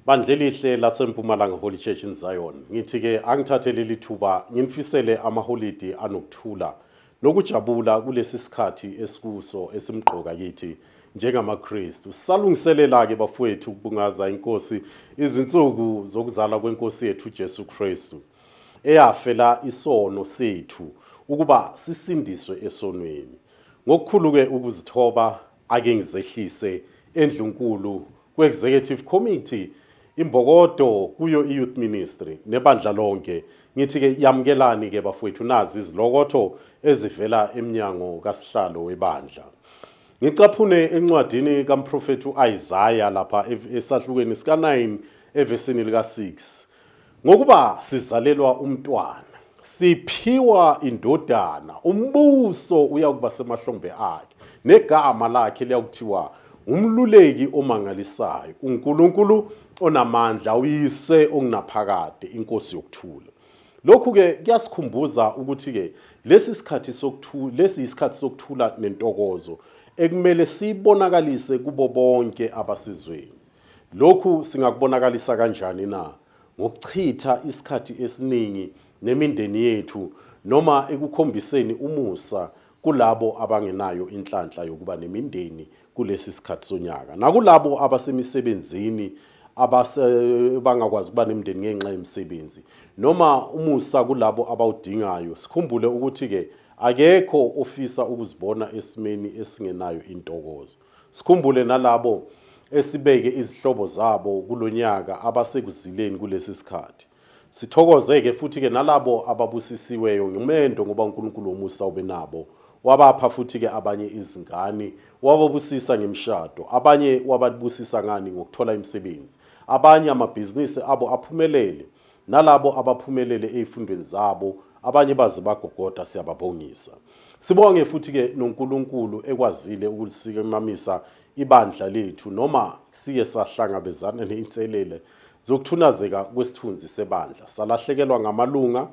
Bandla elihle laseMpumalanga Holy Church in Zion. Ngithi-ke angithathe leli thuba nginifisele amaholidi anokuthula nokujabula kulesi sikhathi esikuso esimqoka kithi njengamaKristu. Salungiselela-ke bafowethu ukubungaza inkosi izinsuku zokuzalwa kwenkosi yethu Jesu Kristu eyafela isono sethu ukuba sisindiswe esonweni. Ngokukhulu-ke ukuzithoba ake ngizehlise endlunkulu kwe-Executive Committee imbokodo kuyo i-Youth Ministry nebandla lonke. Ngithi-ke yamukelani-ke bafowethu nazi izilokotho ezivela eminyango kasihlalo webandla. Ngicaphune encwadini kamprofethi u-Isaiah lapha esahlukweni sika-9 evesini lika-6. Ngokuba sizalelwa umntwana, siphiwa indodana, umbuso uyakuba semahlombe akhe, negama lakhe liyakuthiwa umluleki omangalisayo, uNkulunkulu onamandla, uyise ongunaphakade, inkosi yokuthula. Lokhu-ke kuyasikhumbuza ukuthi-ke lesi isikhathi sokuthula nentokozo ekumele sibonakalise kubo bonke abasizweni. Lokhu singakubonakalisa kanjani na? Ngokuchitha isikhathi esiningi nemindeni yethu noma ekukhombiseni umusa kulabo abangenayo inhlanhla yokuba nemindeni kulesi sikhathi sonyaka, nakulabo abasemisebenzini bangakwazi ukuba nemindeni ngenxa yemisebenzi, noma umusa kulabo abawudingayo. Sikhumbule ukuthi-ke akekho ofisa ukuzibona esimeni esingenayo intokozo. Sikhumbule nalabo esibeke izihlobo zabo kulonyaka abasekuzileni kulesi sikhathi. Sithokoze-ke futhi-ke nalabo ababusisiweyo ngumendo ngoba uNkulunkulu womusa ube nabo. Wabapha futhi-ke abanye izingane, wababusisa ngemishado, abanye wababusisa ngani ngokuthola imisebenzi, abanye amabhizinisi abo aphumelele, nalabo abaphumelele ey'fundweni zabo, abanye baze bagogoda, siyababongisa. Sibonge futhi-ke noNkulunkulu ekwazile ukulisimamisa ibandla lethu noma siye sahlangabezana ney'nselele zokuthunazeka kwesithunzi sebandla, salahlekelwa ngamalunga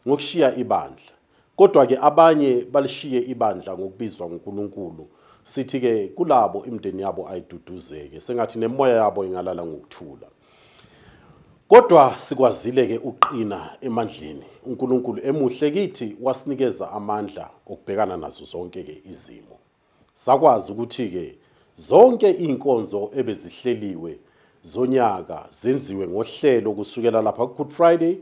ngokushiya ibandla. Kodwa-ke abanye balishiye ibandla ngokubizwa nguNkulunkulu. Sithi-ke kulabo imindeni yabo ayiduduzeke, sengathi nemoya yabo ingalala ngokuthula. Kodwa sikwazile-ke uqina emandleni. uNkulunkulu emuhle kithi wasinikeza amandla okubhekana nazo zonke-ke izimo. Sakwazi ukuthi-ke zonke iy'nkonzo ebezihleliwe zonyaka zenziwe ngohlelo kusukela lapha ku-Good Friday,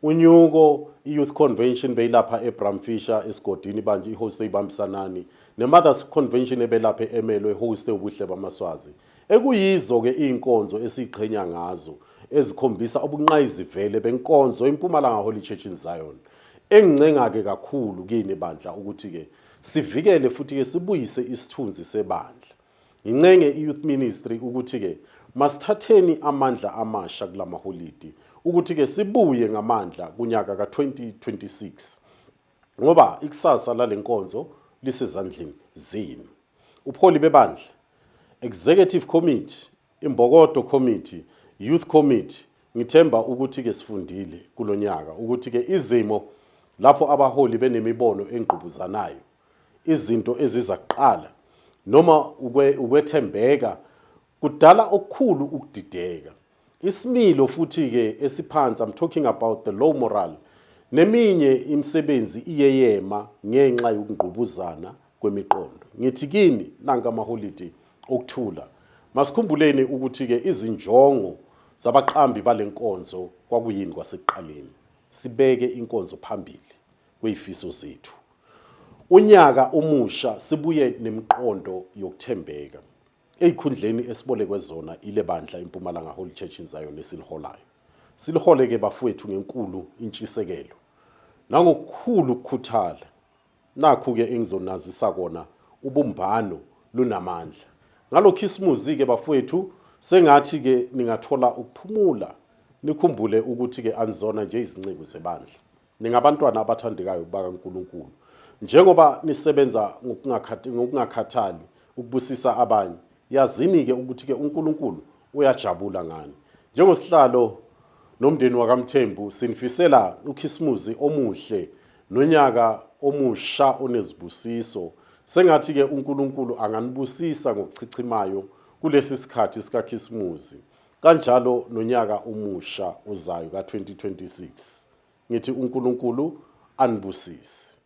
unyuko i-Youth Convention beyilapha eBramfisher esigodini banje ihostwe ibambisanani, ne-Mothers Convention ebelapha eMelo ehostwe ubuhle bamaswazi. Ekuyizo-ke iy'nkonzo esiyiqhenya ngazo ezikhombisa ubunqayizivele benkonzo eMpumalanga Holy Church in Zion. Engincenga-ke kakhulu kini bandla ukuthi-ke sivikele futhi-ke sibuyise isithunzi sebandla. Ngincenge i-Youth Ministry ukuthi-ke masithatheni amandla amasha kulamaholidi ukuthi-ke sibuye ngamandla kunyaka ka-2026 ngoba ikusasa lale nkonzo lisezandleni zenu. Ubuholi bebandla, Executive Committee, Imbokodo Committee, Youth Committee, ngithemba ukuthi-ke sifundile kulonyaka ukuthi-ke izimo lapho abaholi benemibono engqubuzanayo, izinto eziza kuqala noma ukwethembeka kudala okukhulu ukudideka. Isimilo futhi-ke esiphansi, I'm talking about the low moral, neminye imisebenzi iyeyema ngenxa yokungqubuzana kwemiqondo. Ngithi kini nanka amaholidi okuthula, masikhumbuleni ukuthi-ke izinjongo zabaqambi balenkonzo kwakuyini kwasekuqaleni. Sibeke inkonzo phambili kweyifiso zethu. Unyaka omusha sibuye nemiqondo yokuthembeka ey'khundleni esibolekwe zona ile bandla eMpumalanga Holy Church in Zion esiliholayo. Silihole-ke bafowethu ngenkulu intshisekelo nangokukhulu ukukhuthala. Nakhu-ke engizonazisa kona ubumbano lunamandla. Ngalo khisimuzi-ke bafowethu sengathi-ke ningathola ukuphumula, nikhumbule ukuthi-ke anizona nje izinceku zebandla, ningabantwana abathandekayo bakaNkulunkulu. Njengoba nisebenza ngokungakhathali ukubusisa abanye, yazini-ke ukuthi-ke uNkulunkulu uyajabula ngani. Njengosihlalo nomndeni wakaMthembu sinifisela ukhisimuzi omuhle nonyaka omusha onezibusiso. Sengathi-ke uNkulunkulu anganibusisa ngokuchichimayo kulesi sikhathi sikakhisimuzi. kanjalo nonyaka umusha uzayo ka-2026. Ngithi uNkulunkulu anibusise.